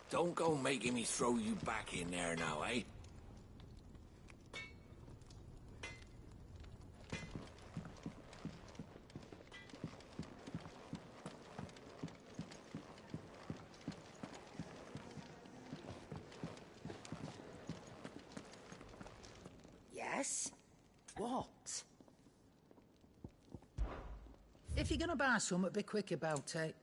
Don't go making me throw you back in there now, eh? Yes? What? If you're gonna buy something, be quick about it.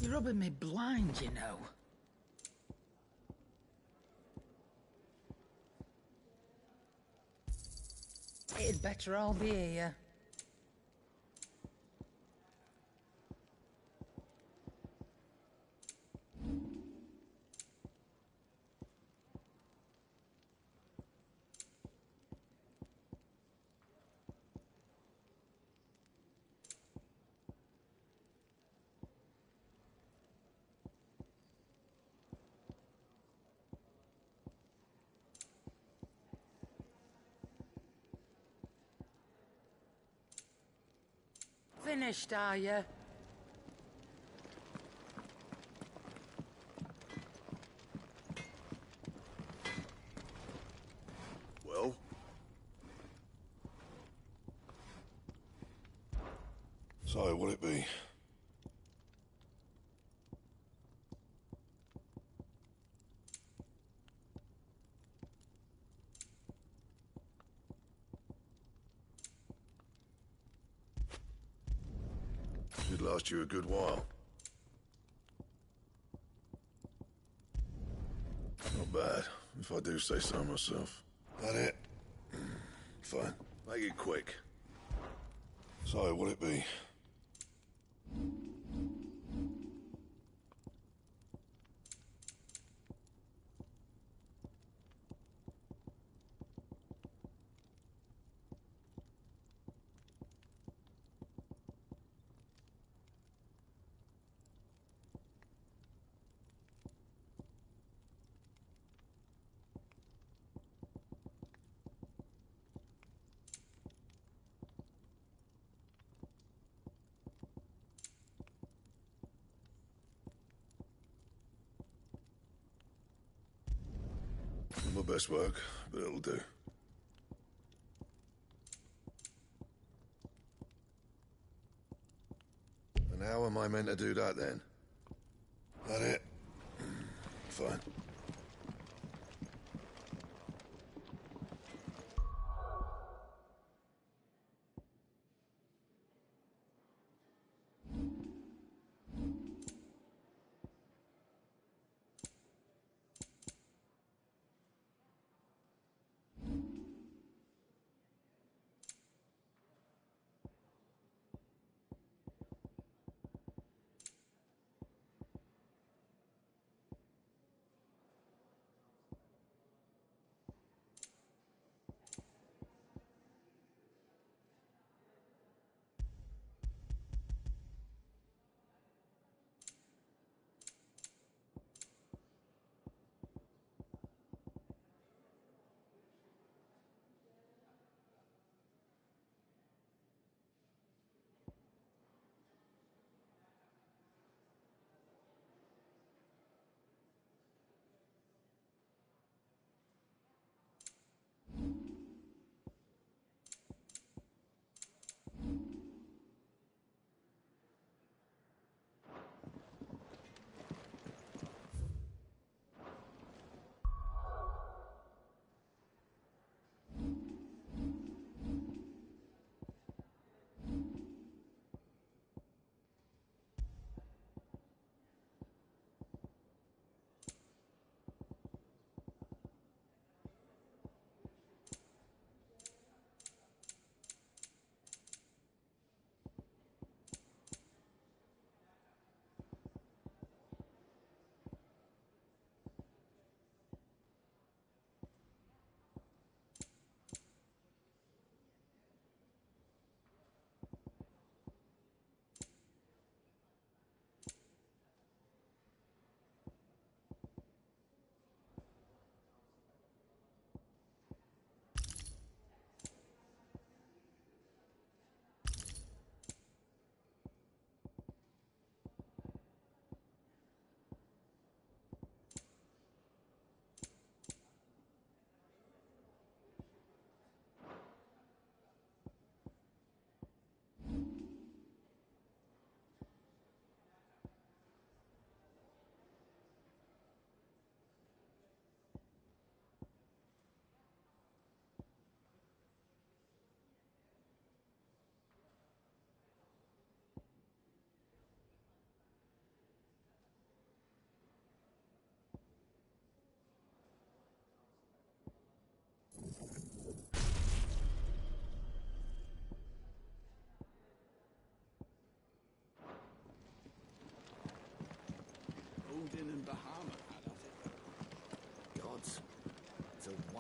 You're rubbing me blind, you know. It'd better all be here. Finished, are you? Well? So, what'll it be? Should last you a good while. Not bad, if I do say so myself. That it? Fine. Make it quick. So, what'll it be? Not my best work, but it'll do. And how am I meant to do that then? That it? Fine.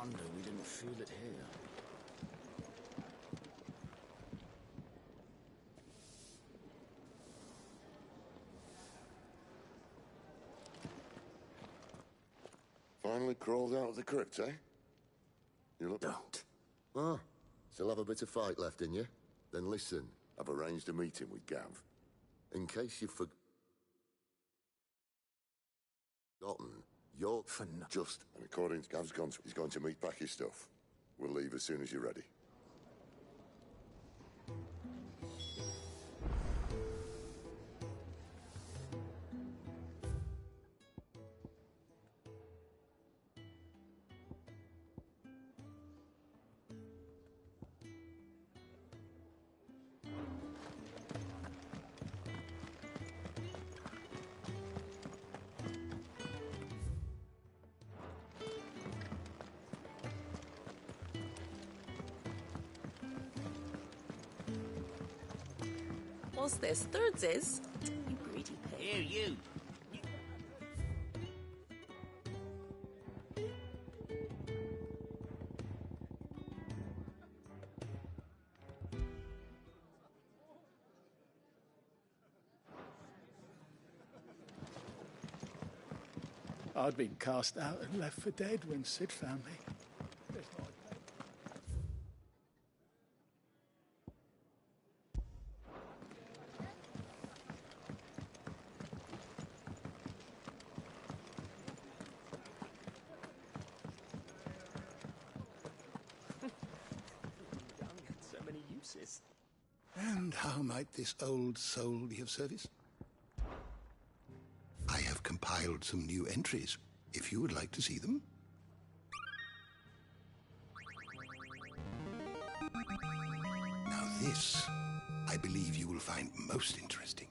wonder we didn't feel it here. Finally crawled out of the crypt, eh? You look... Don't. Ah, still have a bit of fight left in you? Then listen, I've arranged a meeting with Gav. In case you've forgotten, you're just... And according to Gav's gone, he's going to meet back his stuff. We'll leave as soon as you're ready. What's this? Thirds is? You greedy pig. Here, you. I'd been cast out and left for dead when Sid found me. There's no... So many uses. And how might this old soul be of service? I have compiled some new entries, if you would like to see them. Now this, I believe you will find most interesting.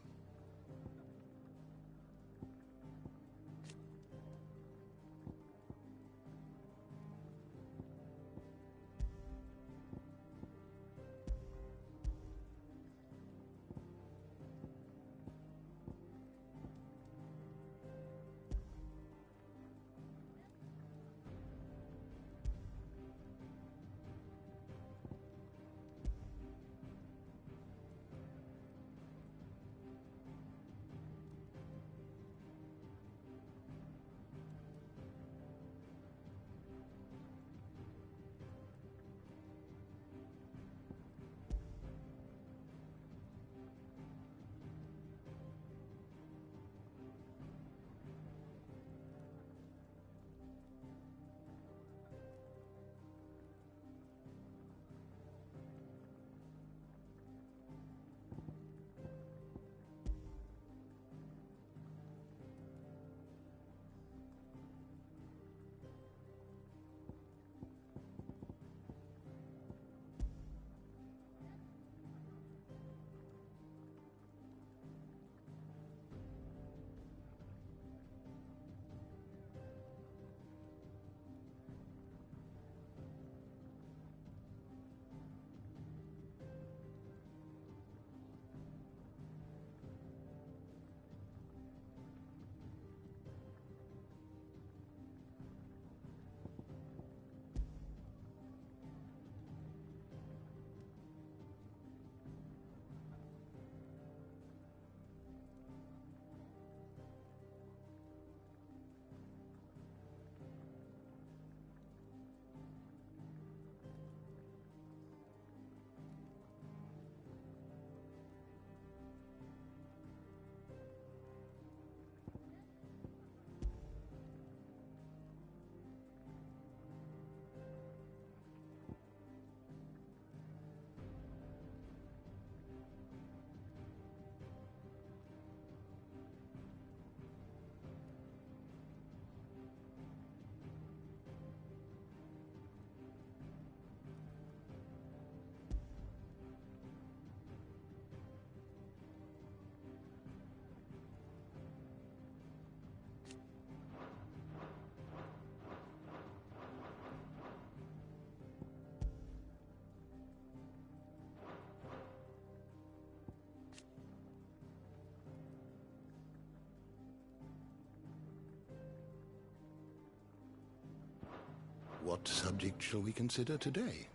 What subject shall we consider today?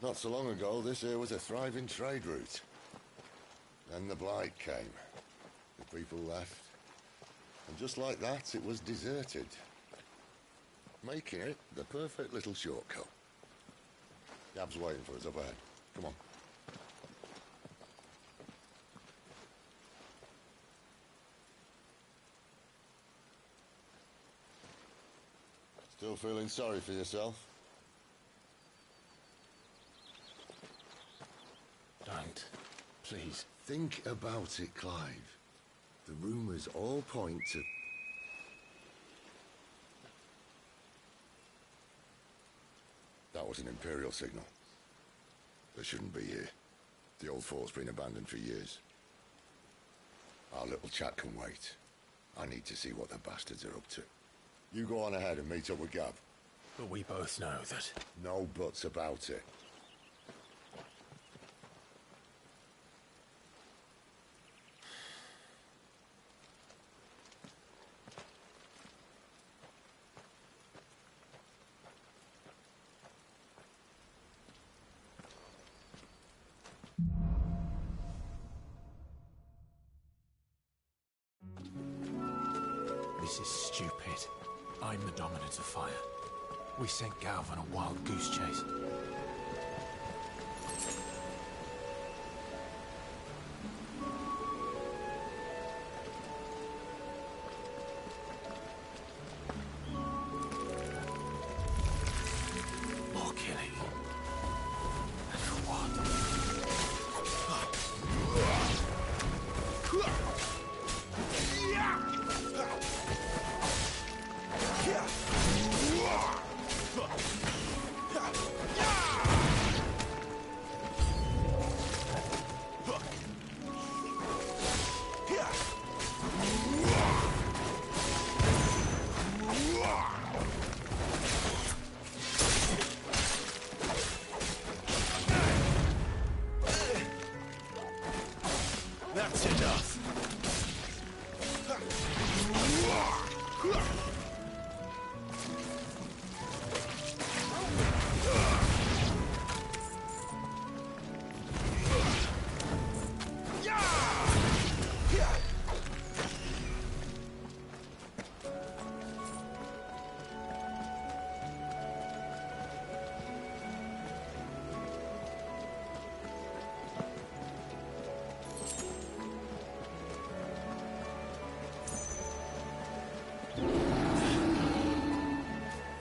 Not so long ago, this here was a thriving trade route. Then the Blight came. The people left. And just like that, it was deserted. Making it the perfect little shortcut. Gab's waiting for us up ahead. Come on. Still feeling sorry for yourself? Don't. Please. Think about it, Clive. The rumours all point to... That was an Imperial signal. They shouldn't be here. The old fort's been abandoned for years. Our little chat can wait. I need to see what the bastards are up to. You go on ahead and meet up with Gab. But we both know that... No buts about it. This is stupid. I'm the dominant of fire. We sent Galv on a wild goose chase. More killing. And for what? That's enough.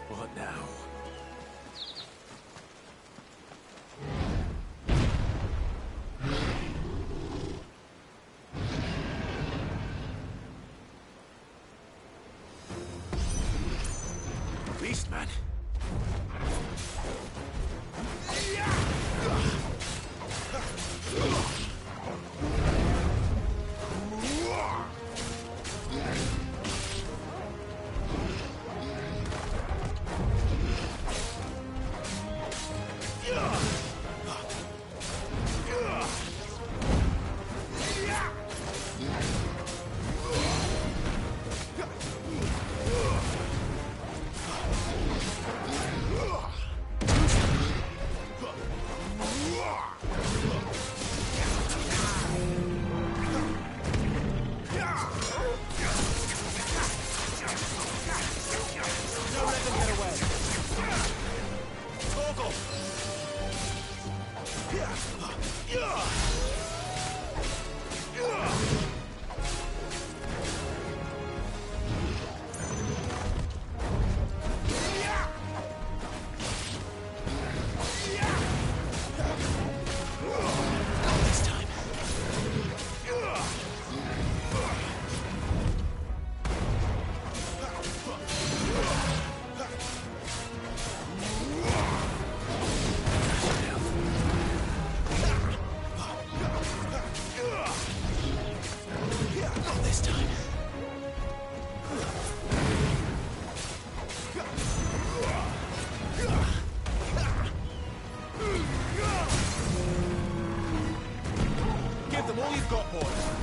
What now? Beastman! got, boys?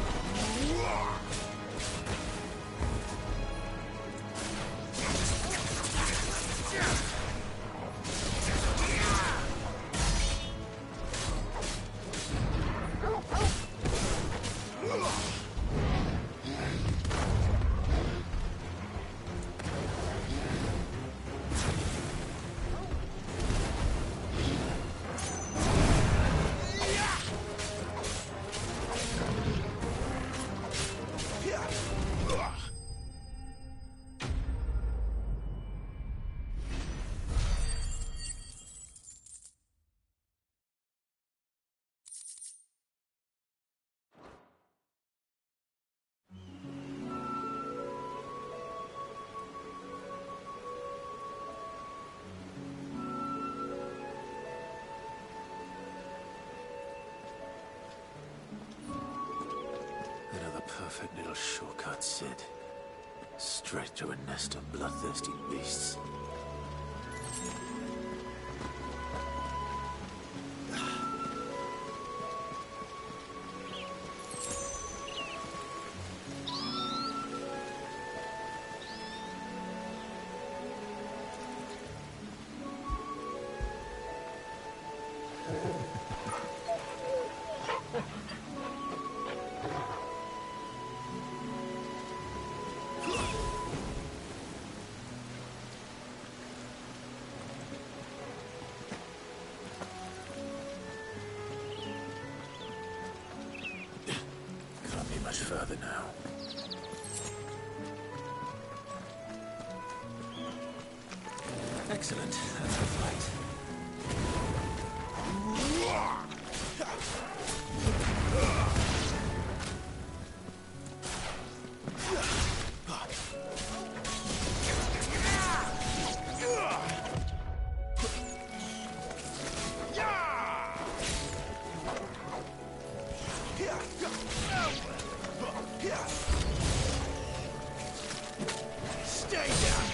Another perfect little shortcut, Sid. Straight to a nest of bloodthirsty beasts. Can't be much further now. Excellent. That's the fight. Stay down!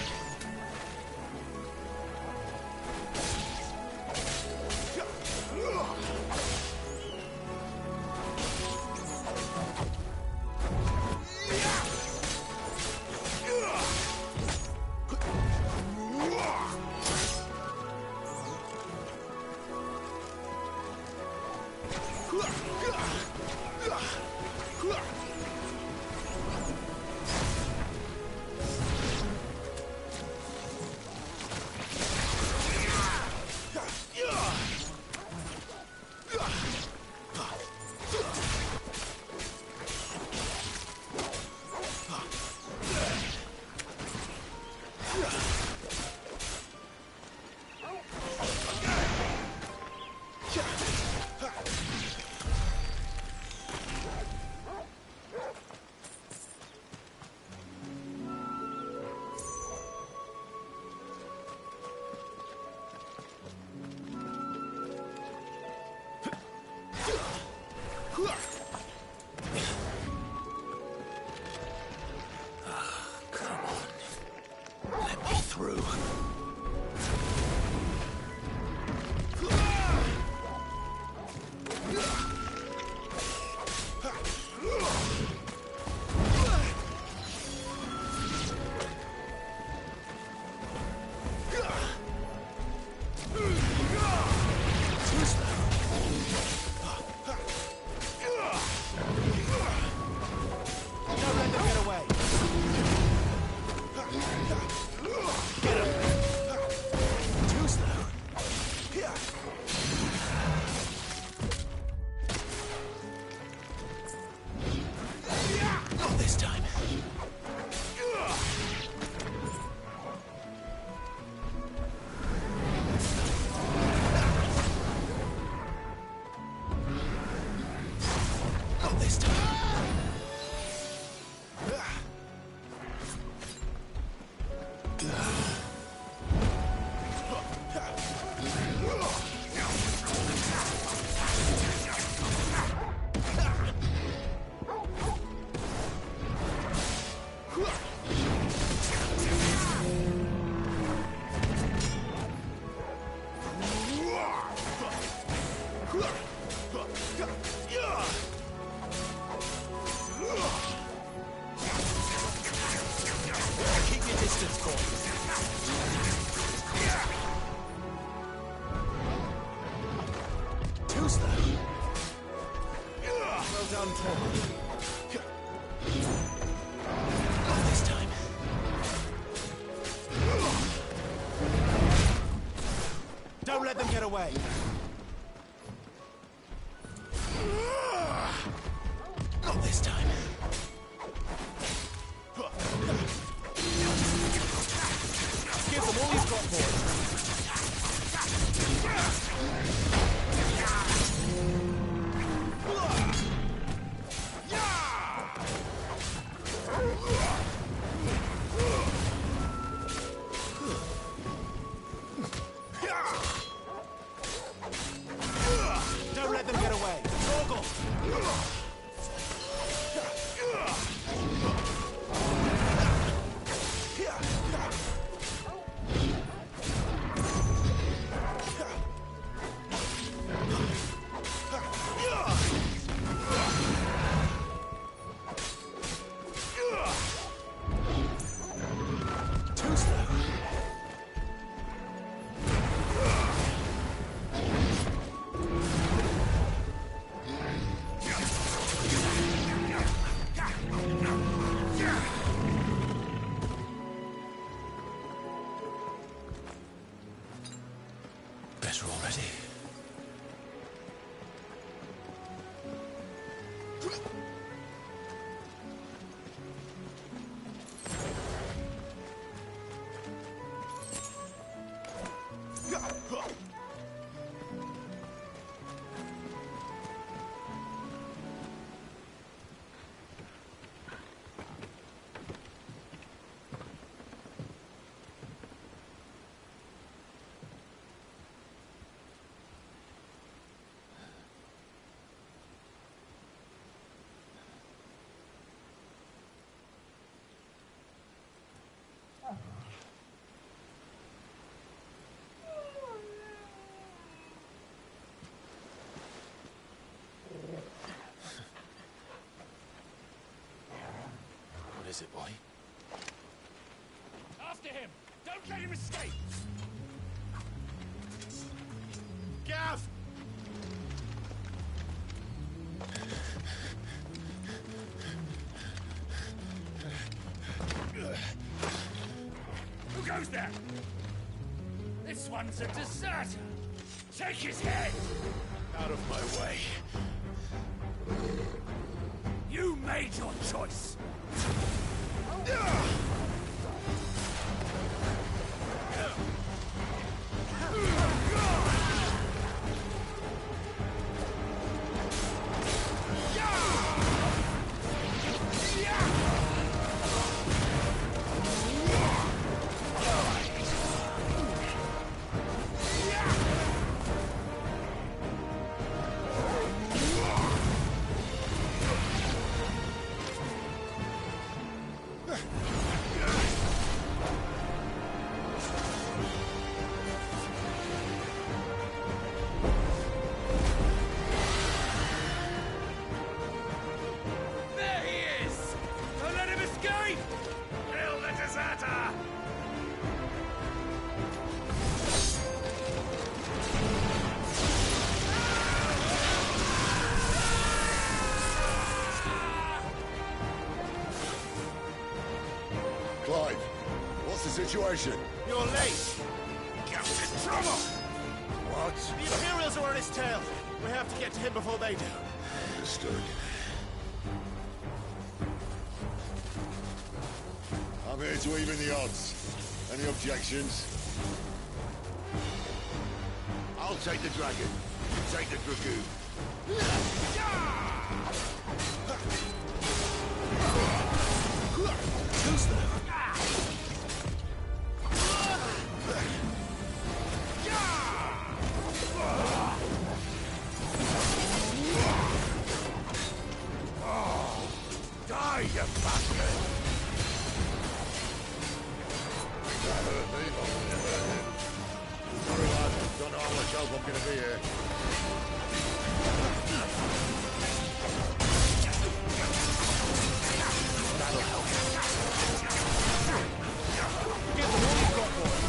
Toaster! Well done, Tom. Not this time. Don't let them get away. Not this time. Give them all you've got, boys. Don't let them get away. Torgal! Better already. What is it, boy? After him! Don't let him escape! Gav! Who goes there? This one's a deserter! Take his head! Out of my way. You made your choice! Clive, what's the situation? You're late. Gav's in trouble. What? The Imperials are on his tail. We have to get to him before they do. Understood. I'm here to even the odds. Any objections? I'll take the dragon. You take the dragoon. Who's there? Die, you bastard! That hurt me. Sorry, lad. Don't know how much help I'm gonna be here. That'll help. Give them all you've got, boys.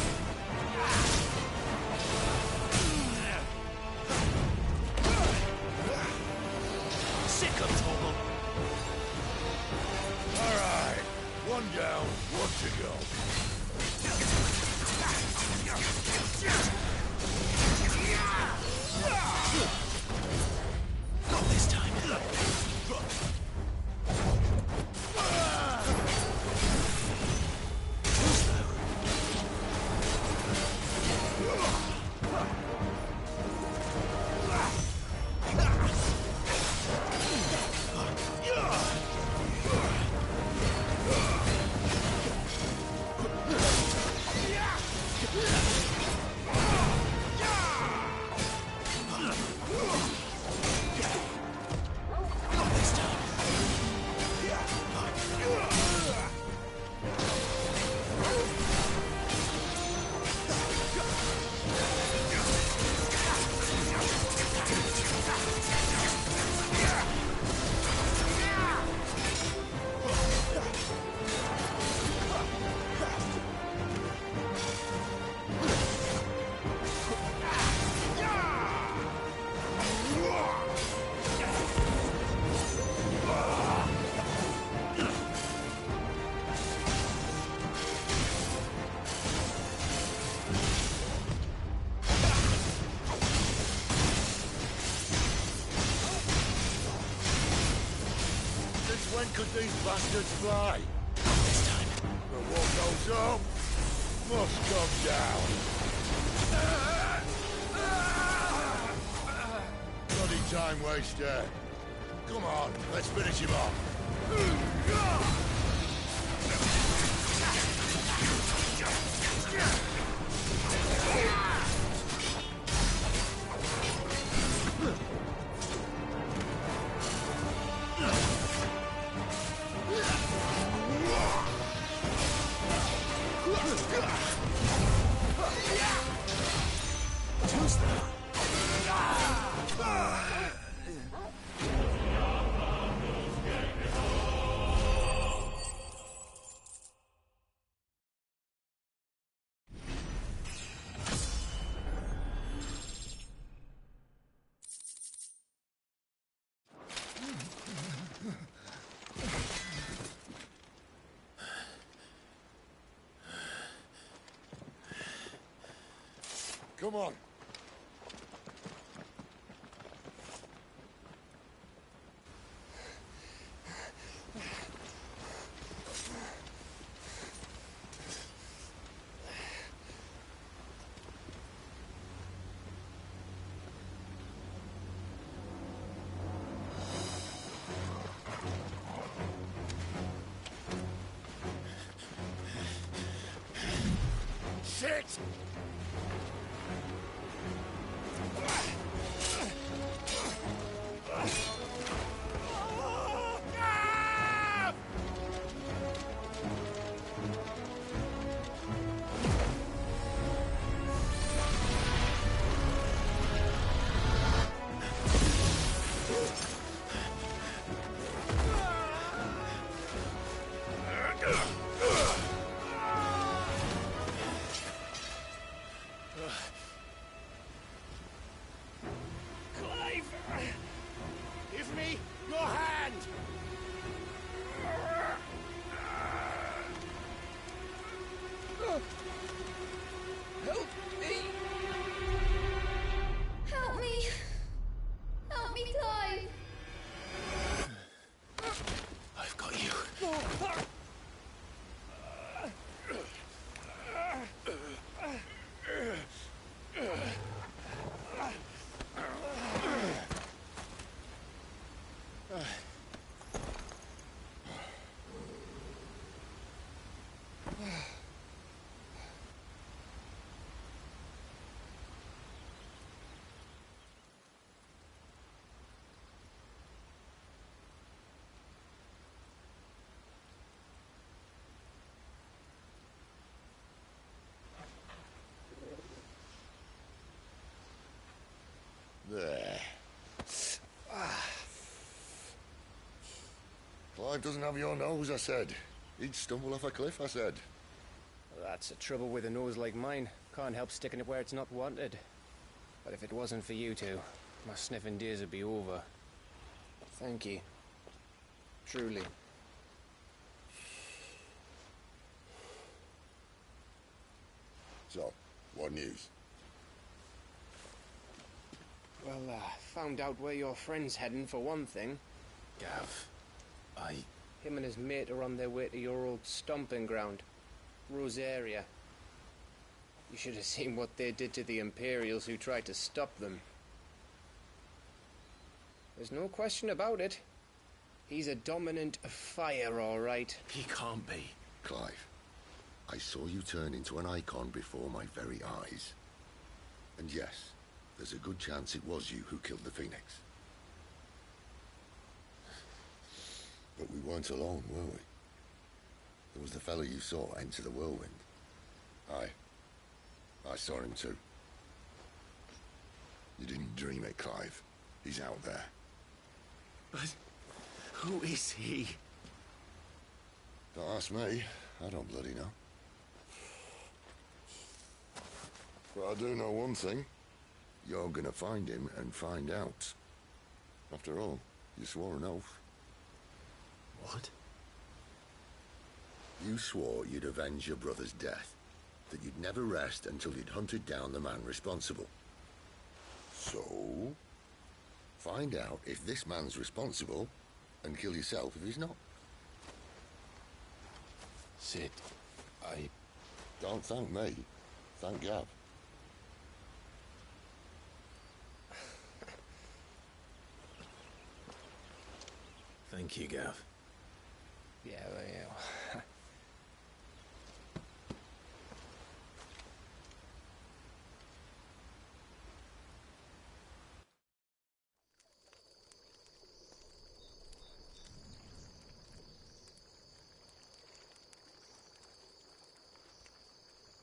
When could these bastards fly? This time. But what goes up must come down. Bloody time waster. Come on, let's finish him off. Come on. Shit! Give me your hand! Help me! Help me! Help me, Clive! I've got you. There. Clive doesn't have your nose, I said. He'd stumble off a cliff, I said. That's the trouble with a nose like mine. Can't help sticking it where it's not wanted. But if it wasn't for you two, my sniffing days would be over. Thank you. Truly. So, what news? Well, found out where your friend's heading for one thing. Gav, Him and his mate are on their way to your old stomping ground, Rosaria. You should have seen what they did to the Imperials who tried to stop them. There's no question about it. He's a dominant fire, all right. He can't be. Clive, I saw you turn into an icon before my very eyes. And yes, there's a good chance it was you who killed the Phoenix. But we weren't alone, were we? There was the fellow you saw enter the whirlwind. I saw him too. You didn't dream it, Clive. He's out there. But who is he? Don't ask me. I don't bloody know. But I do know one thing. You're gonna find him and find out. After all, you swore an oath. What? You swore you'd avenge your brother's death. That you'd never rest until you'd hunted down the man responsible. So, find out if this man's responsible and kill yourself if he's not. Cid, I... Don't thank me. Thank Gav. Thank you, Gav. Yeah, well, yeah.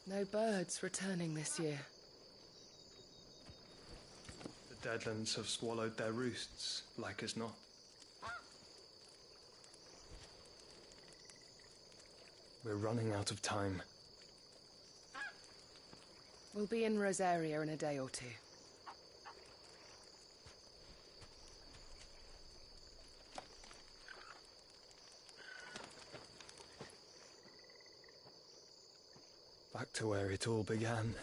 No birds returning this year. The Deadlands have swallowed their roosts, like as not. We're running out of time. We'll be in Rosaria in a day or two. Back to where it all began.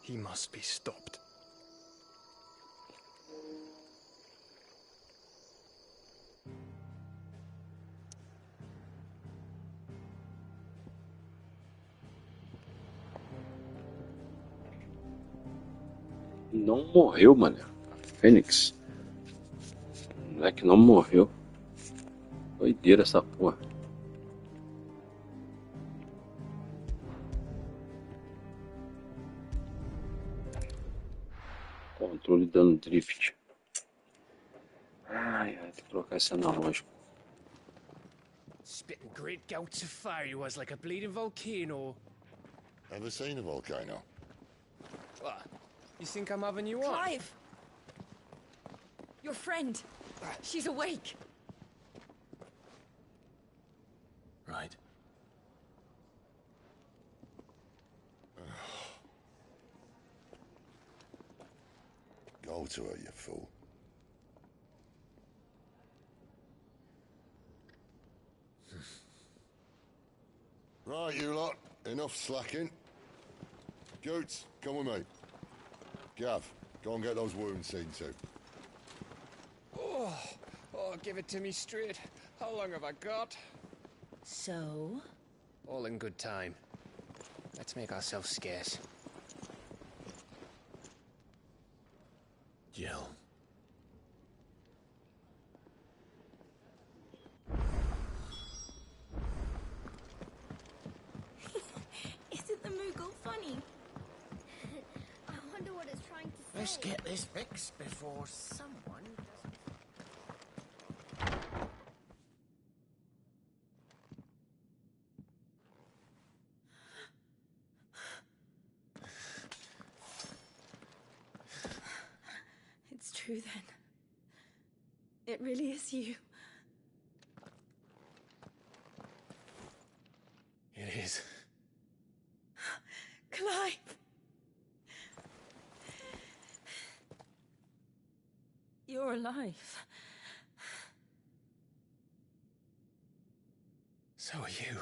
He must be stopped. Não morreu, mano. Fênix. O moleque não morreu. Doideira essa porra. Controle dando drift. Ai, tem que colocar esse analógico. Spitting great gouts of fire he was, like a bleeding volcano. Ever seen a volcano? What? You think I'm having you on? Clive! Your friend. She's awake. Right. Go to her, you fool. Right, you lot. Enough slacking. Goots, come with me. Gav, go and get those wounds seen to. Oh, give it to me straight. How long have I got? So? All in good time. Let's make ourselves scarce. Jill. Isn't the Moogle funny? I wonder what it's trying to say. Let's get this fixed before someone doesn't... It's true then. It really is you. It is. Clive! You're alive. So are you.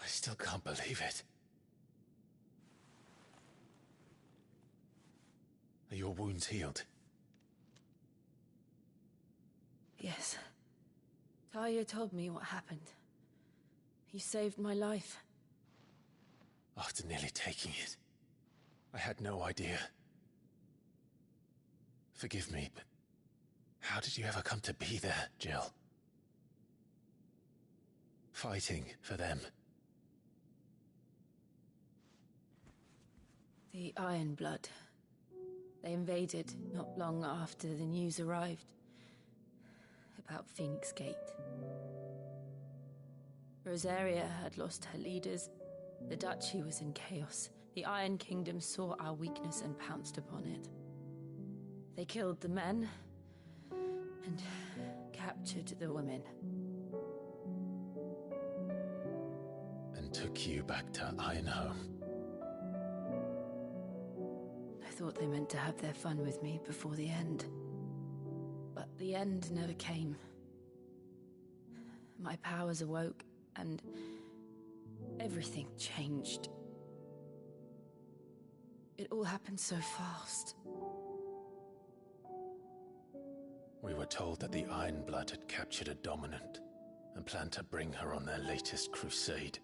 I still can't believe it. Are your wounds healed? Yes. Talia told me what happened. You saved my life. After nearly taking it, I had no idea. Forgive me, but how did you ever come to be there, Jill? Fighting for them. The Iron Blood. They invaded not long after the news arrived about Phoenix Gate. Rosaria had lost her leaders. The Duchy was in chaos. The Iron Kingdom saw our weakness and pounced upon it. They killed the men and captured the women. And took you back to Ironhome. I thought they meant to have their fun with me before the end. But the end never came. my powers awoke, and everything changed. It all happened so fast. We were told that the Ironblood had captured a dominant and planned to bring her on their latest crusade.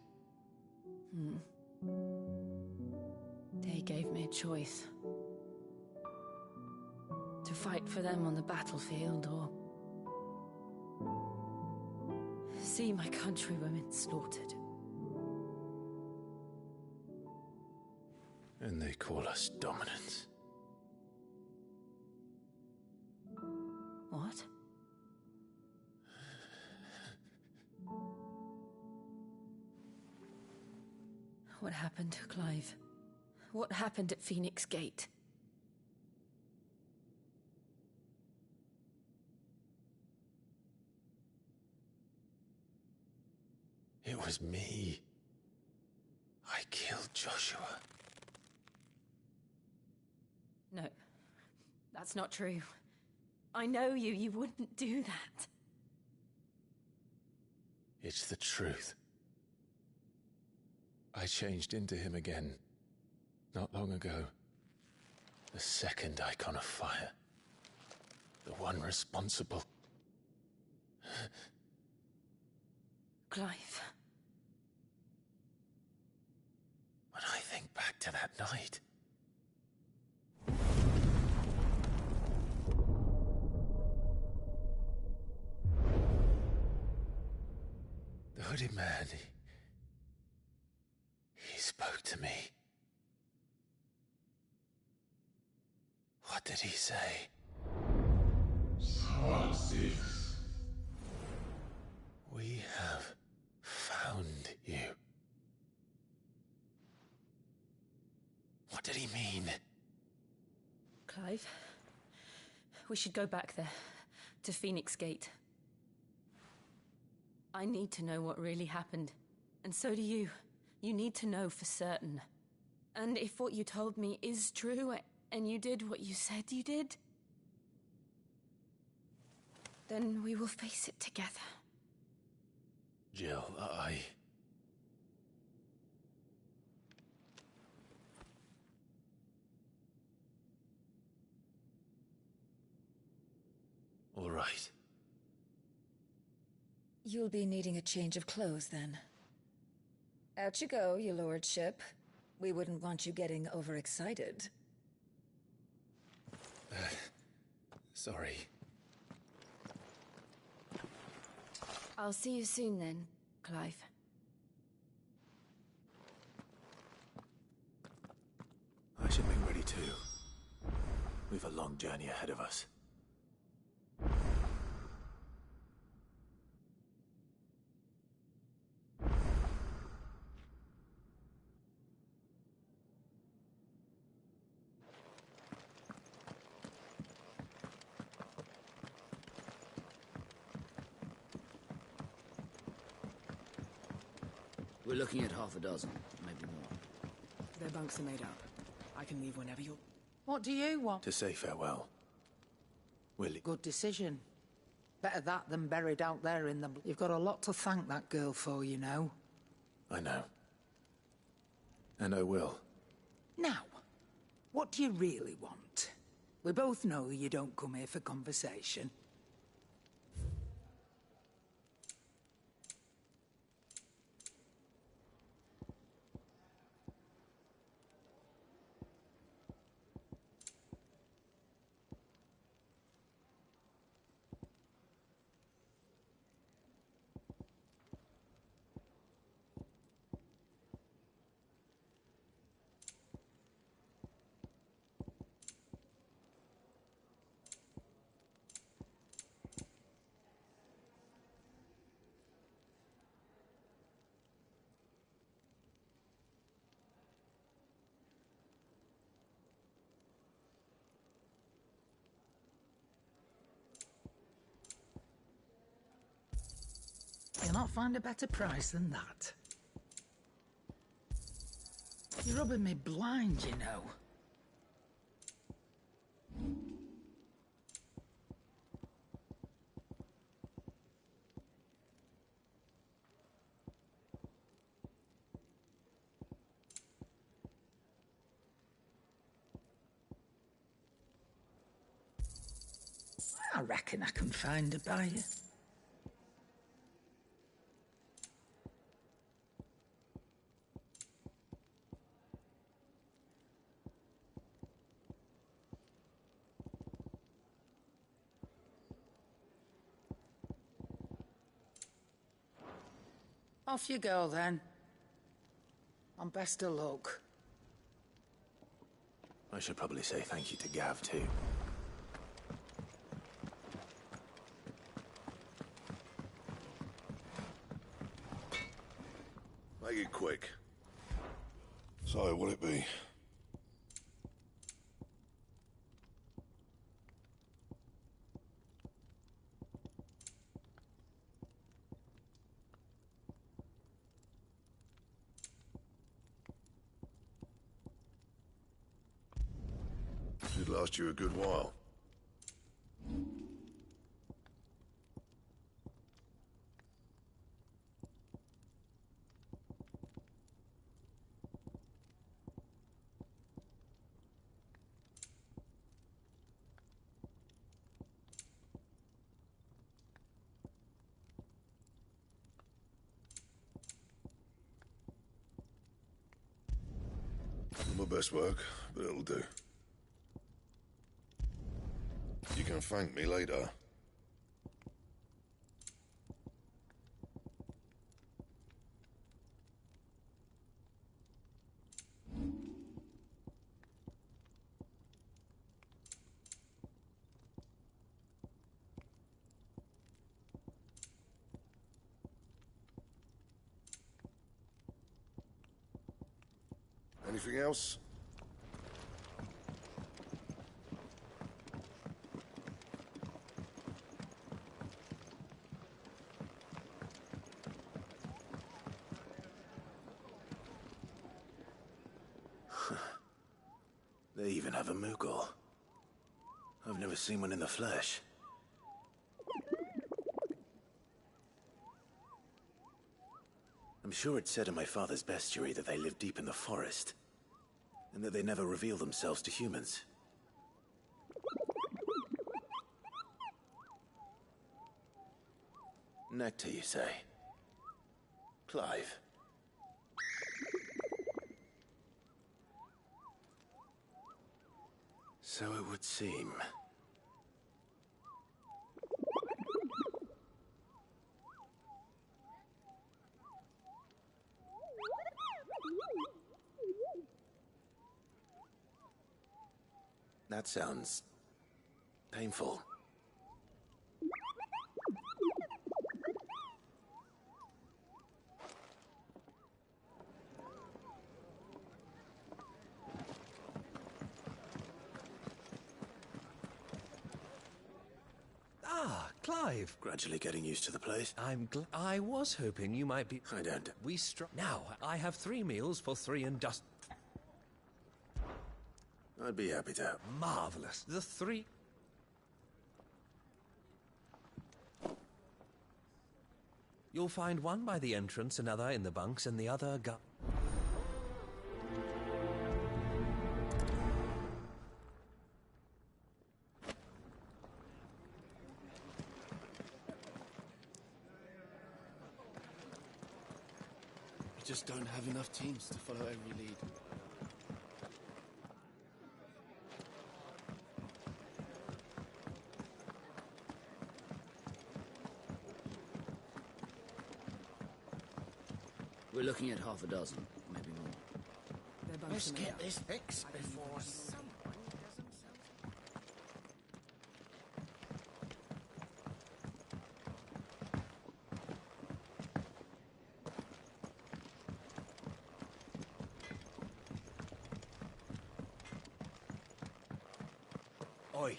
They gave me a choice. To fight for them on the battlefield, or see my countrywomen slaughtered. And they call us dominants. What? What happened, Clive? What happened at Phoenix Gate? It was me. I killed Joshua. No, that's not true. I know you. You wouldn't do that. It's the truth. I changed into him again, not long ago. The second icon of fire. The one responsible. Clive. When I think back to that night... The hooded man, he spoke to me. What did he say? Psalm 6. We have found you. What did he mean? Clive, we should go back there, to Phoenix Gate. I need to know what really happened, and so do you. You need to know for certain. And if what you told me is true, and you did what you said you did, then we will face it together. Jill, All right. You'll be needing a change of clothes, then. Out you go, your lordship. We wouldn't want you getting overexcited. Sorry. I'll see you soon then, Clive. I should make ready too. We've a long journey ahead of us. We're looking at half a dozen, maybe more. Their bunks are made up. I can leave whenever you're... What do you want? To say farewell. Willie. Good decision. Better that than buried out there in the... You've got a lot to thank that girl for, you know. I know. And I will. Now, what do you really want? We both know you don't come here for conversation. You'll not find a better price than that. You're rubbing me blind, you know. I reckon I can find a buyer. Off you go, then. And best of luck. I should probably say thank you to Gav, too. Make it quick. So, will it be? Should last you a good while. Not my best work, but it'll do. You can thank me later. Anything else? They even have a Moogle. I've never seen one in the flesh. I'm sure it said in my father's bestiary that they live deep in the forest, and that they never reveal themselves to humans. Nectar, you say? Clive. So it would seem. That sounds painful. Ah, Clive. Gradually getting used to the place. I was hoping you might be... I don't. Now, I have 3 meals for 3 and dust... I'd be happy to. Marvelous. The 3... You'll find one by the entrance, another in the bunks, and the other We just don't have enough teams to follow every lead. We're looking at half a dozen, maybe more. Let's get this fixed before someone doesn't Oi.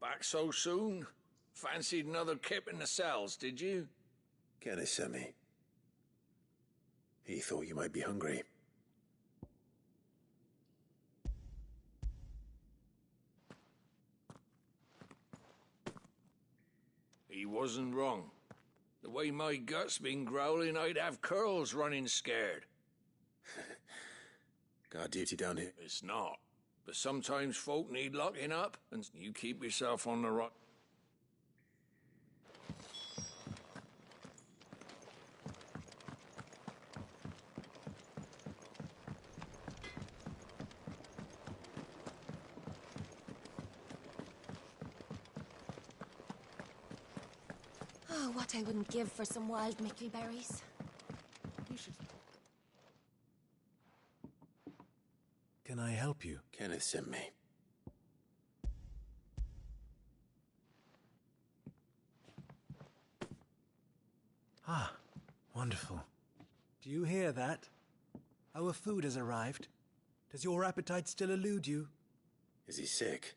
Back so soon? Fancied another kip in the cells, did you? Kenny sent me. He thought you might be hungry. He wasn't wrong. The way my gut's been growling, I'd have curls running scared. Guard duty down here. It's not. But sometimes folk need locking up, and you keep yourself on the right. Oh, what I wouldn't give for some wild Mickey berries. You should... Can I help you? Kenneth sent me. Ah, wonderful. Do you hear that? Our food has arrived. Does your appetite still elude you? Is he sick?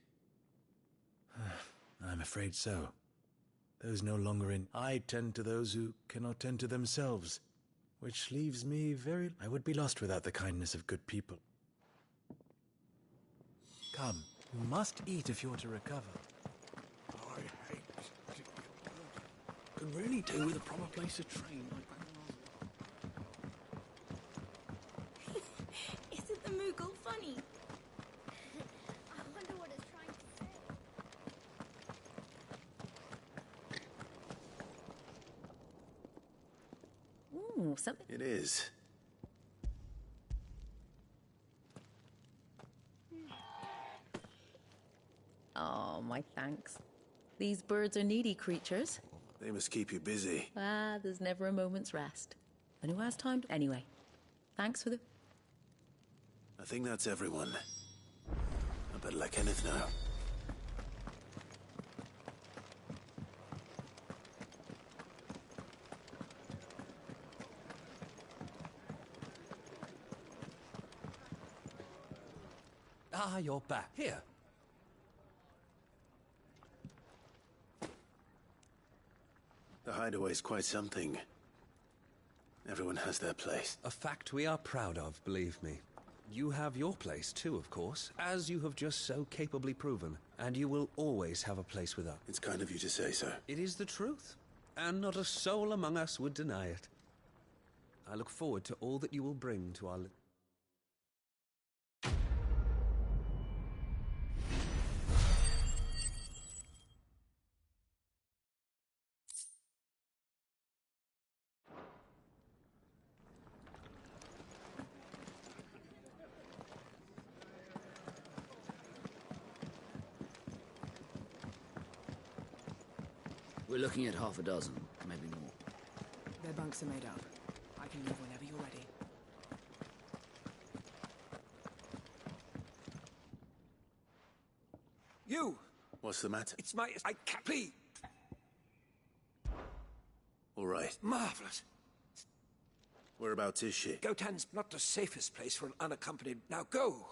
I'm afraid so. Those no longer in... I tend to those who cannot tend to themselves, which leaves me very... I would be lost without the kindness of good people. Come, you must eat if you're to recover. I hate it. Could really do with a proper place to train. Isn't the Moogle funny? I wonder what it's trying to say. Ooh, something. It is. Oh, my thanks. These birds are needy creatures. They must keep you busy. Ah, there's never a moment's rest. And who has time to... Anyway, thanks for the... I think that's everyone. I better let Kenneth know. Ah, you're back. Here. The hideaway's quite something. Everyone has their place. A fact we are proud of, believe me. You have your place too, of course, as you have just so capably proven. And you will always have a place with us. It's kind of you to say so. It is the truth, and not a soul among us would deny it. I look forward to all that you will bring to our... We're looking at half a dozen, maybe more. Their bunks are made up. I can leave whenever you're ready. You! What's the matter? It's my... I can't... Please! All right. Marvelous. Whereabouts is she? Gotan's not the safest place for an unaccompanied... Now go!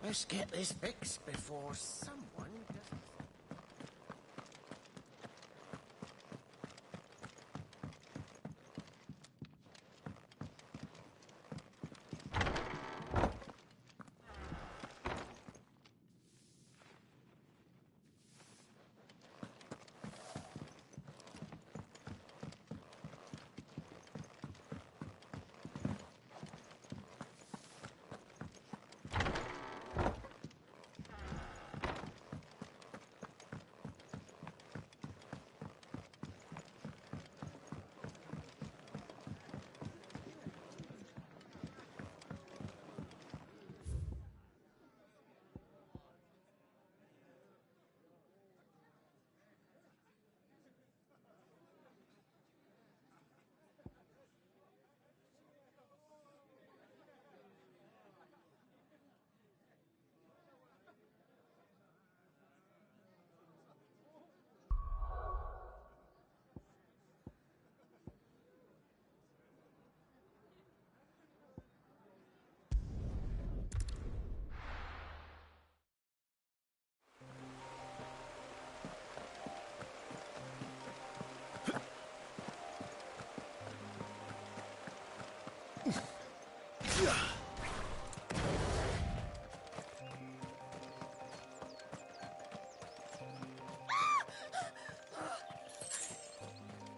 Let's get this fixed before someone does...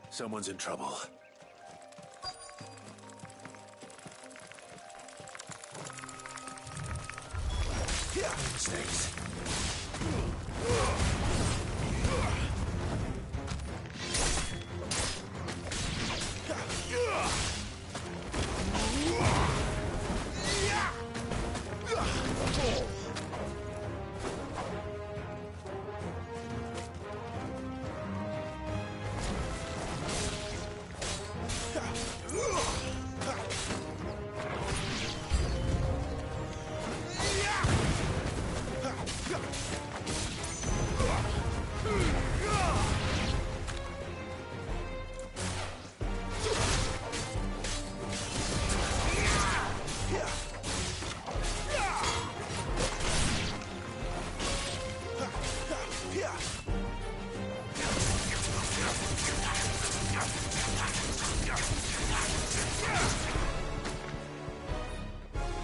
Someone's in trouble. Mistakes.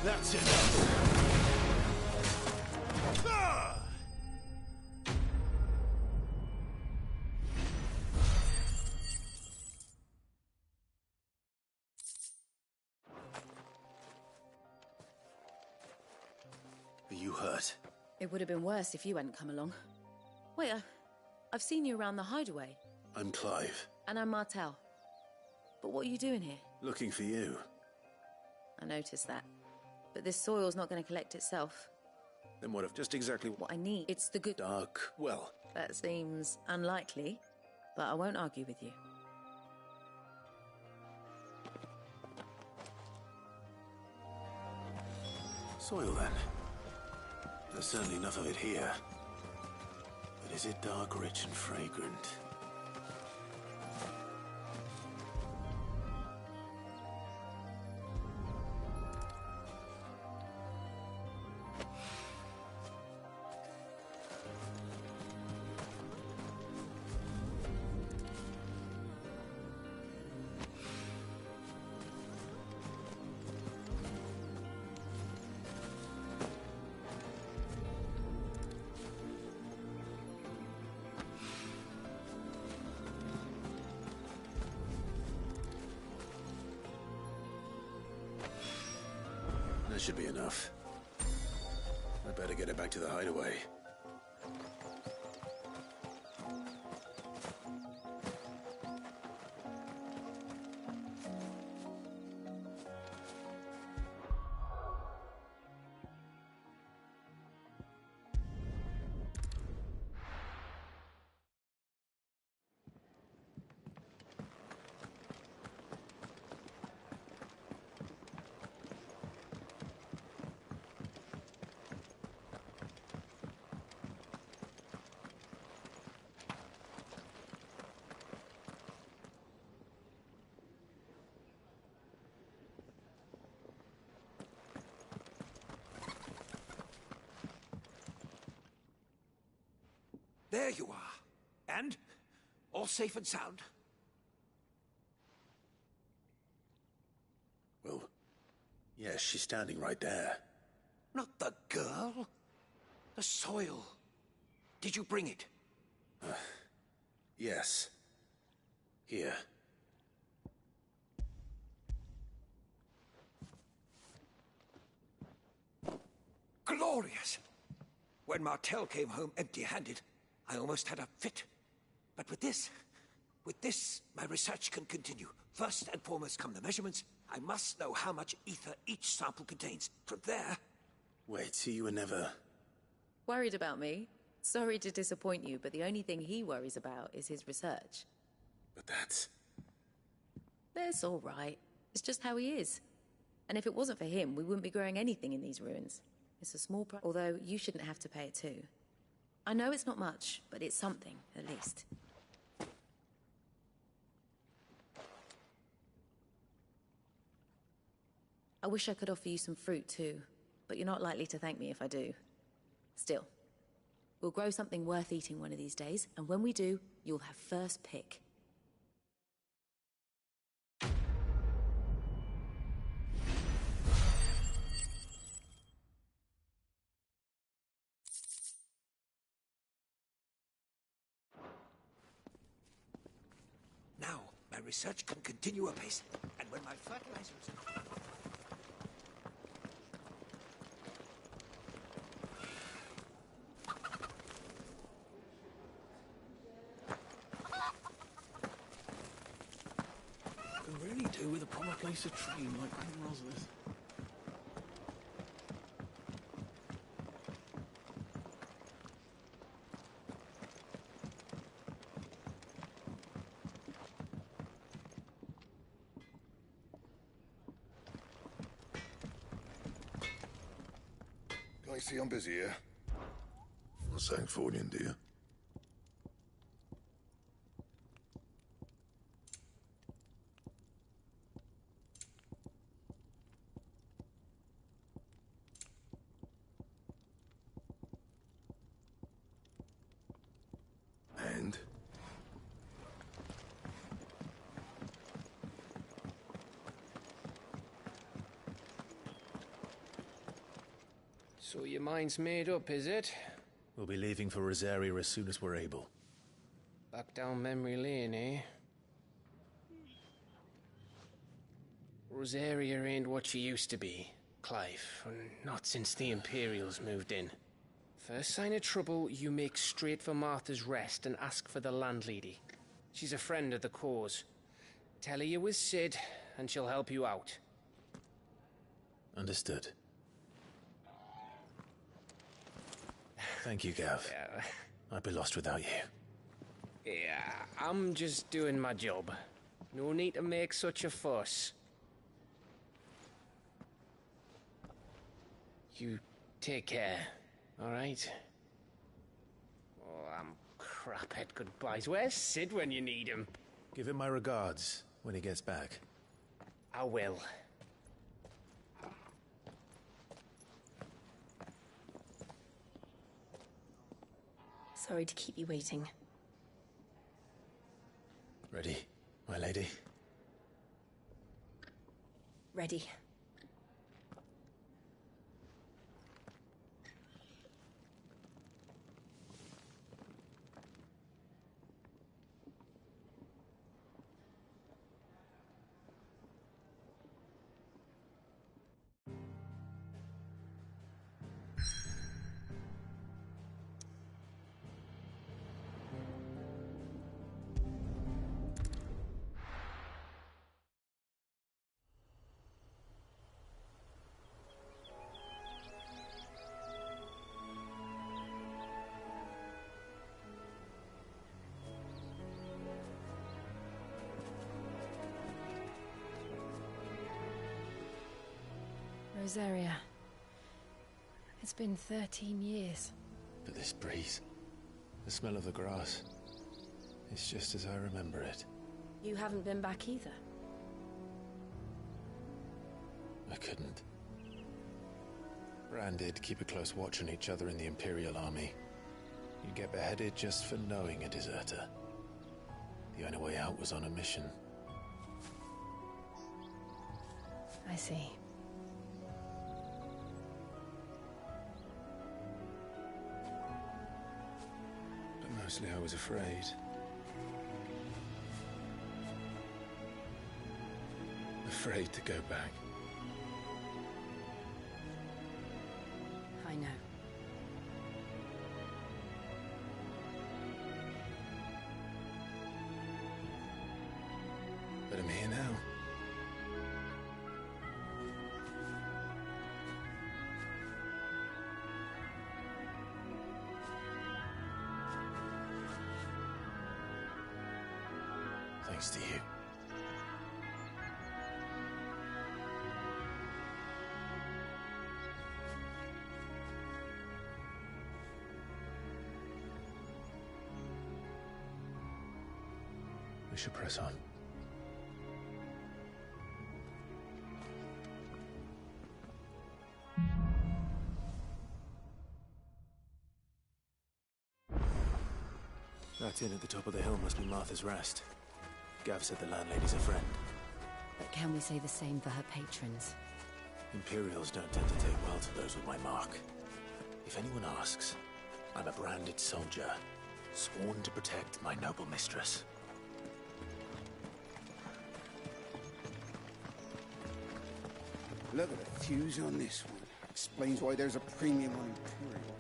That's it. Are you hurt? It would have been worse if you hadn't come along. Wait, I've seen you around the hideaway. I'm Clive. And I'm Martel. But what are you doing here? Looking for you. I noticed that. But this soil's not going to collect itself. Then what if just exactly What I need, it's the good... Dark well? That seems unlikely, but I won't argue with you. Soil, then. There's certainly enough of it here. But is it dark, rich, and fragrant? That should be enough. I better get it back to the hideaway. There you are. And? All safe and sound? Well, yes, she's standing right there. Not the girl. The soil. Did you bring it? Yes. Here. Glorious! When Martel came home empty-handed, I almost had a fit. But with this, my research can continue. First and foremost come the measurements. I must know how much ether each sample contains. From there... Wait, so you were never... Worried about me? Sorry to disappoint you, but the only thing he worries about is his research. But that's... That's all right. It's just how he is. And if it wasn't for him, we wouldn't be growing anything in these ruins. It's a small price, although you shouldn't have to pay it too. I know it's not much, but it's something, at least. I wish I could offer you some fruit too, but you're not likely to thank me if I do. Still, we'll grow something worth eating one of these days, and when we do, you'll have first pick. research can continue apace. And when my fertilizers... Could really do with a proper place to train like Queen Rosalind. I see I'm busy here. Not saying Fordian, do you? And? So your mind's made up, is it? We'll be leaving for Rosaria as soon as we're able. Back down memory lane, eh? Rosaria ain't what she used to be, Clive. Not since the Imperials moved in. First sign of trouble, you make straight for Martha's Rest and ask for the landlady. She's a friend of the cause. Tell her you was Sid, and she'll help you out. Understood. Thank you, Gav. Yeah. I'd be lost without you. Yeah, I'm just doing my job. No need to make such a fuss. You take care, all right? Oh, I'm crap at goodbyes. Where's Sid when you need him? Give him my regards when he gets back. I will. Sorry to keep you waiting. Ready, my lady? Ready. Rosaria. It's been 13 years. But this breeze, the smell of the grass, it's just as I remember it. You haven't been back either. I couldn't. Bran did keep a close watch on each other in the Imperial Army. You'd get beheaded just for knowing a deserter. The only way out was on a mission. I see. But mostly I was afraid. Afraid to go back. I know. But I'm here now. Thanks to you. We should press on. That inn at the top of the hill must be Martha's Rest. Gav said the landlady's a friend. But can we say the same for her patrons? Imperials don't tend to take well to those with my mark. If anyone asks, I'm a branded soldier, sworn to protect my noble mistress. Look at the fuse on this one. Explains why there's a premium on Imperials.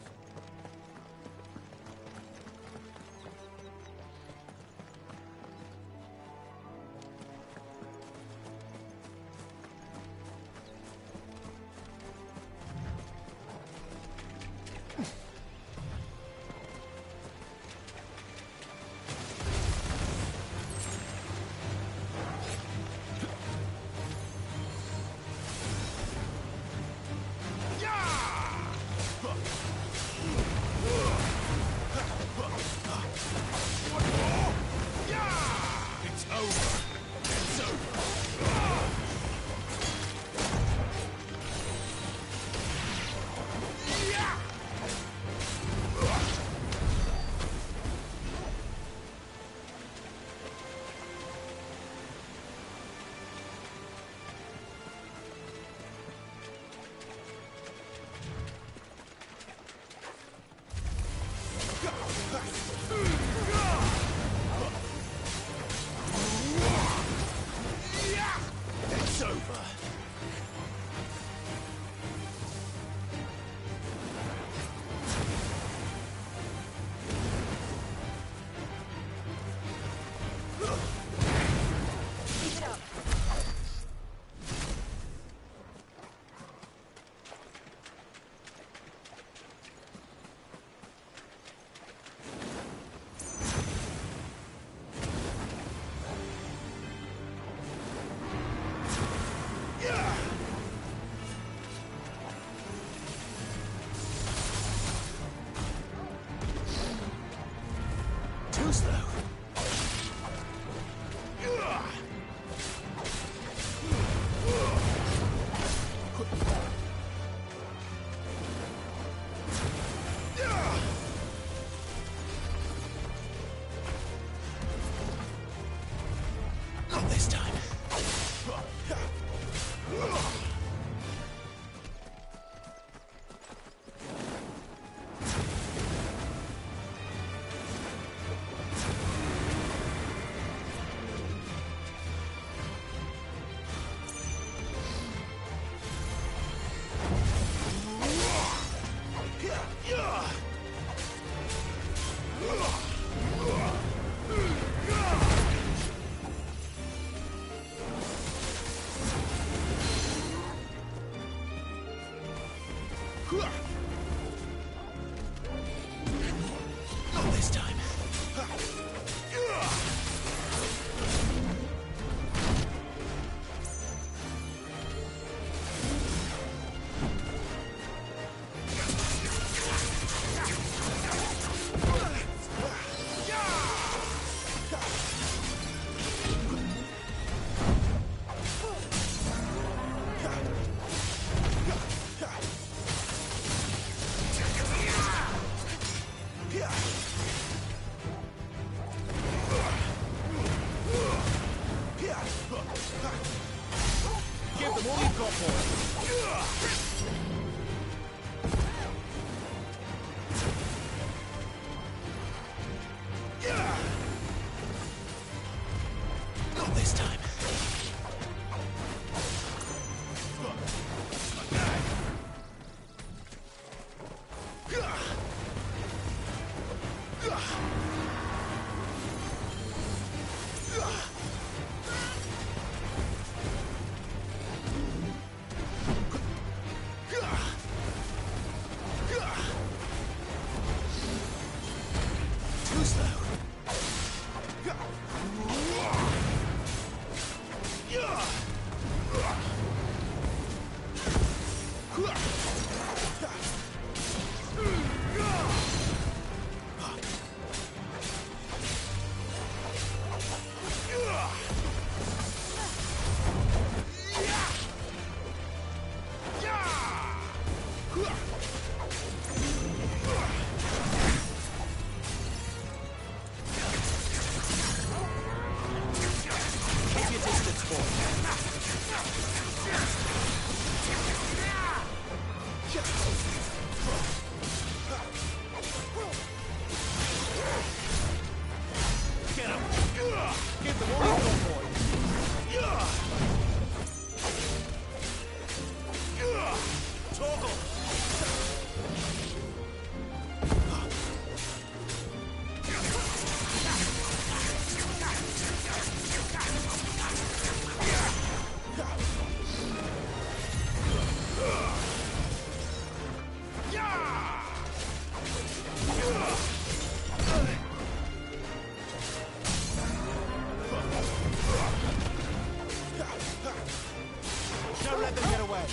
Don't let them get away.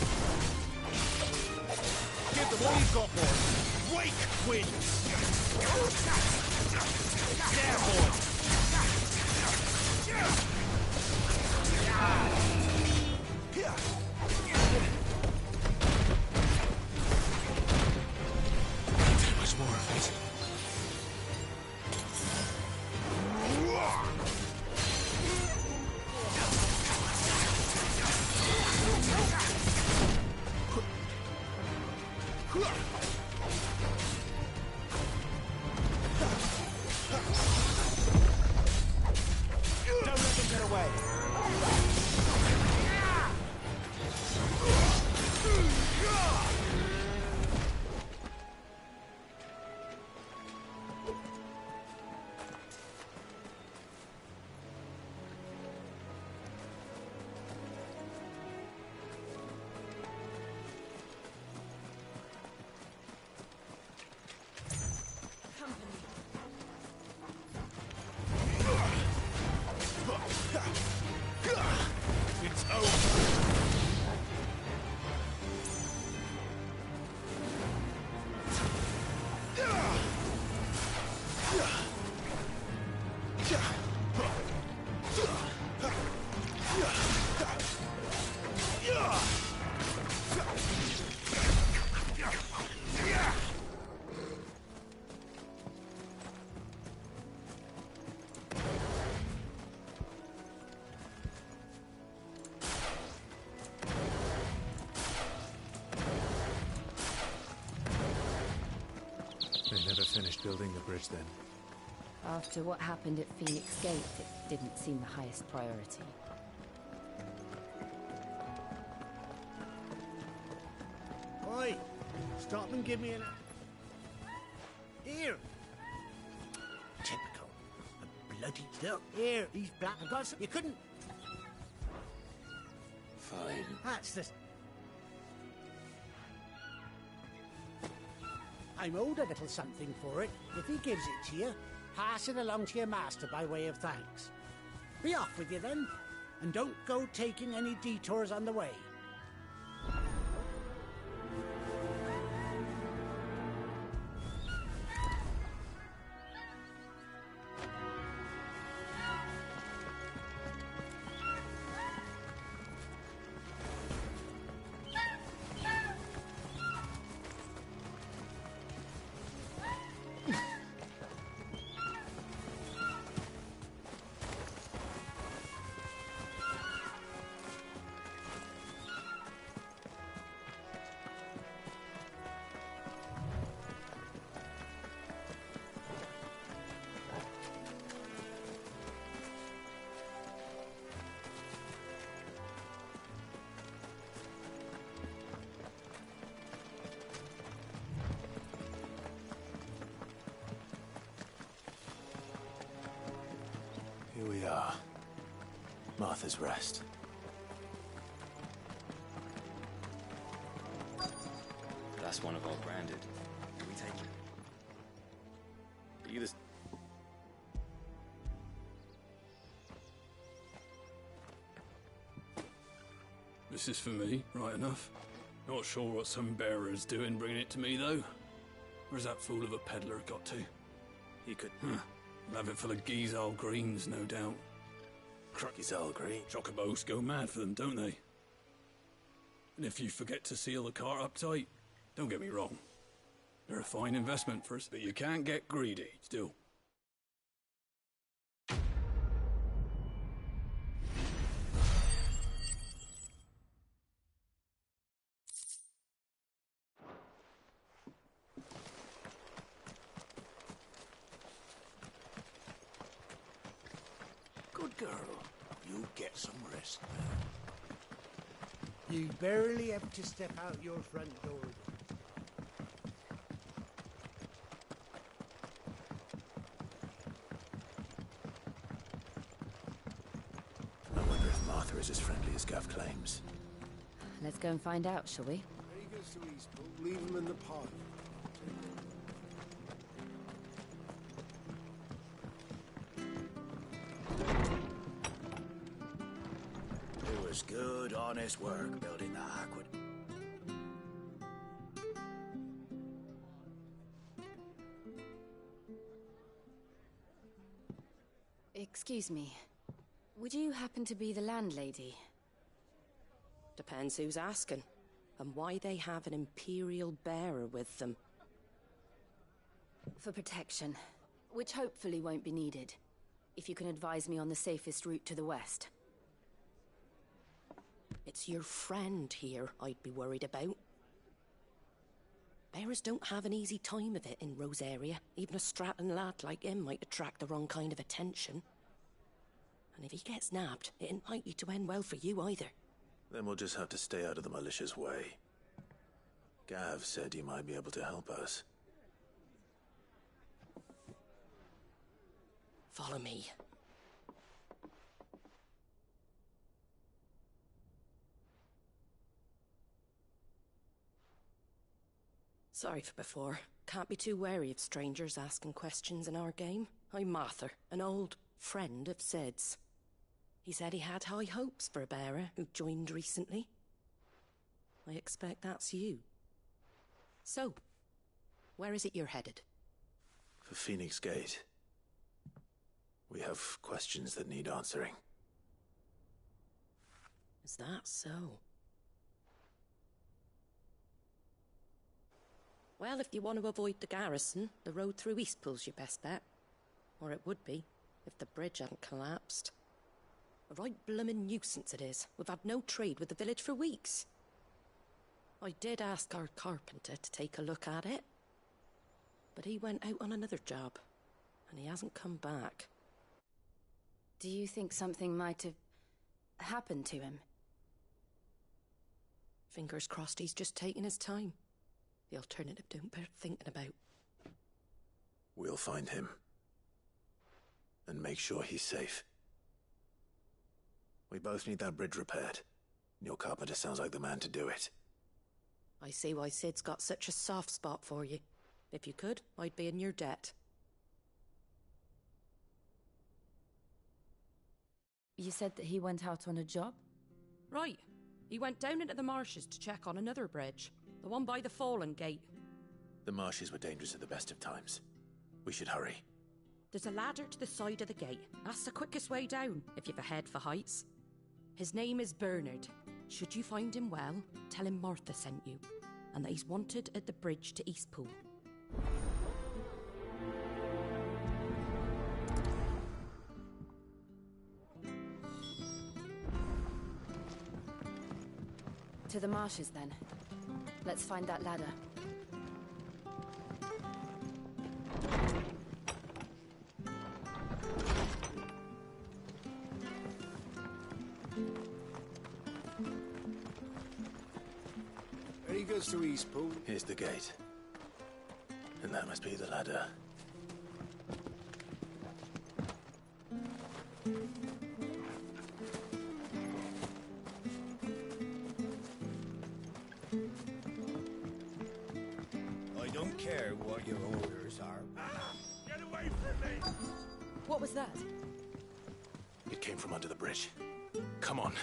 Give them all you've got, boys. Wake wins. There, boys. There was more of it. Don't let them get away. It's over. They never finished building the bridge then. After what happened at Phoenix Gate, it didn't seem the highest priority. Oi! Stop and give me an... Here! Typical. A bloody... Look, here, he's black. I've got some... You couldn't... Fine. That's the... I'm owed a little something for it. If he gives it to you, pass it along to your master by way of thanks. Be off with you then, and don't go taking any detours on the way. Here we are. Martha's Rest. That's one of our branded. Can we take it? Are you this? This is for me, right enough. Not sure what some bearer's doing bringing it to me, though. Where's that fool of a peddler got to? You could... He'll have it full of Gizal greens, no doubt. Gizal green? Chocobos go mad for them, don't they? And if you forget to seal the cart up tight, don't get me wrong. They're a fine investment for us, but you can't get greedy, still. Good girl. You get some rest now. You barely have to step out your front door. I wonder if Martha is as friendly as Gav claims. Let's go and find out, shall we? There he goes to Eastpool. Leave him in the pod. It was good, honest work building the aqueduct. Excuse me. Would you happen to be the landlady? Depends who's asking, and why they have an Imperial bearer with them. For protection, which hopefully won't be needed. If you can advise me on the safest route to the west. It's your friend here I'd be worried about. Bearers don't have an easy time of it in Rosaria. Even a Stratton lad like him might attract the wrong kind of attention. And if he gets nabbed, it ain't likely to end well for you either. Then we'll just have to stay out of the malicious way. Gav said he might be able to help us. Follow me. Sorry for before. Can't be too wary of strangers asking questions in our game. I'm Martha, an old friend of Sid's. He said he had high hopes for a bearer who joined recently. I expect that's you. So, where is it you're headed? For Phoenix Gate. We have questions that need answering. Is that so? Well, if you want to avoid the garrison, the road through Eastpool's your best bet. Or it would be, if the bridge hadn't collapsed. A right bloomin' nuisance it is. We've had no trade with the village for weeks. I did ask our carpenter to take a look at it. But he went out on another job, and he hasn't come back. Do you think something might have happened to him? Fingers crossed he's just taking his time. The alternative don't bear thinking about. We'll find him. And make sure he's safe. We both need that bridge repaired. Your carpenter sounds like the man to do it. I see why Sid's got such a soft spot for you. If you could, I'd be in your debt. You said that he went out on a job? Right. He went down into the marshes to check on another bridge. The one by the Fallen Gate. The marshes were dangerous at the best of times. We should hurry. There's a ladder to the side of the gate. That's the quickest way down, if you've a head for heights. His name is Bernard. Should you find him well, tell him Martha sent you, and that he's wanted at the bridge to Eastpool. To the marshes, then. Let's find that ladder. There he goes to Eastpool. Here's the gate. And that must be the ladder. I don't care what your orders are. Get away from me! What was that? It came from under the bridge. Come on.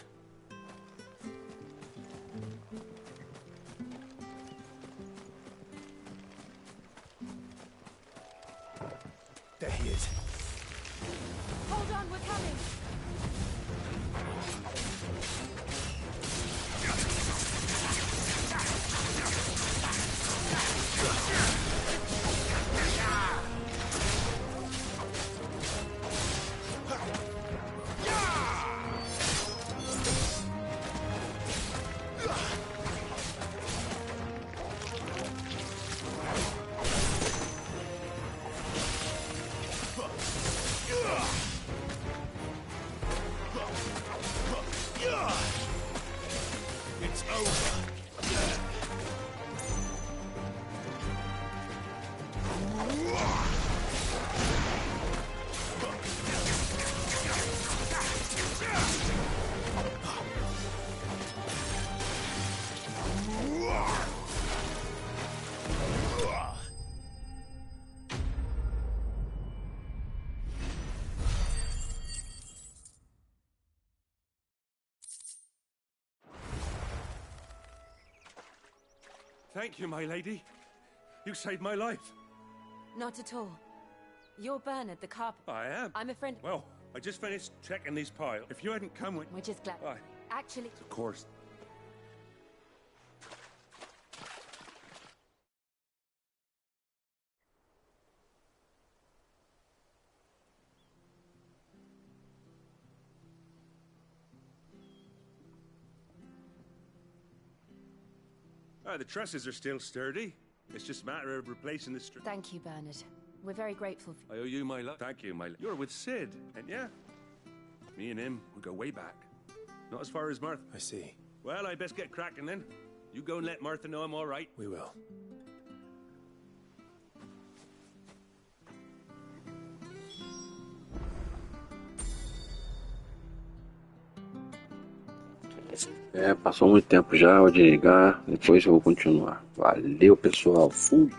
There he is. Hold on, we're coming! Thank you, my lady. You saved my life. Not at all. You're Bernard, the carpenter. I am. I'm a friend. Well, I just finished checking these piles. If you hadn't come with... We're just glad. Actually... Of course. The trusses are still sturdy. It's just a matter of replacing the Thank you, Bernard. We're very grateful. I owe you my life. Thank you, my life. You're with Sid, and yeah, me and him, we go way back. Not as far as Martha. I see. Well, I best get cracking then. You go and let Martha know I'm all right. We will. Passou muito tempo já, vou desligar, depois eu vou continuar. Valeu, pessoal. Fui!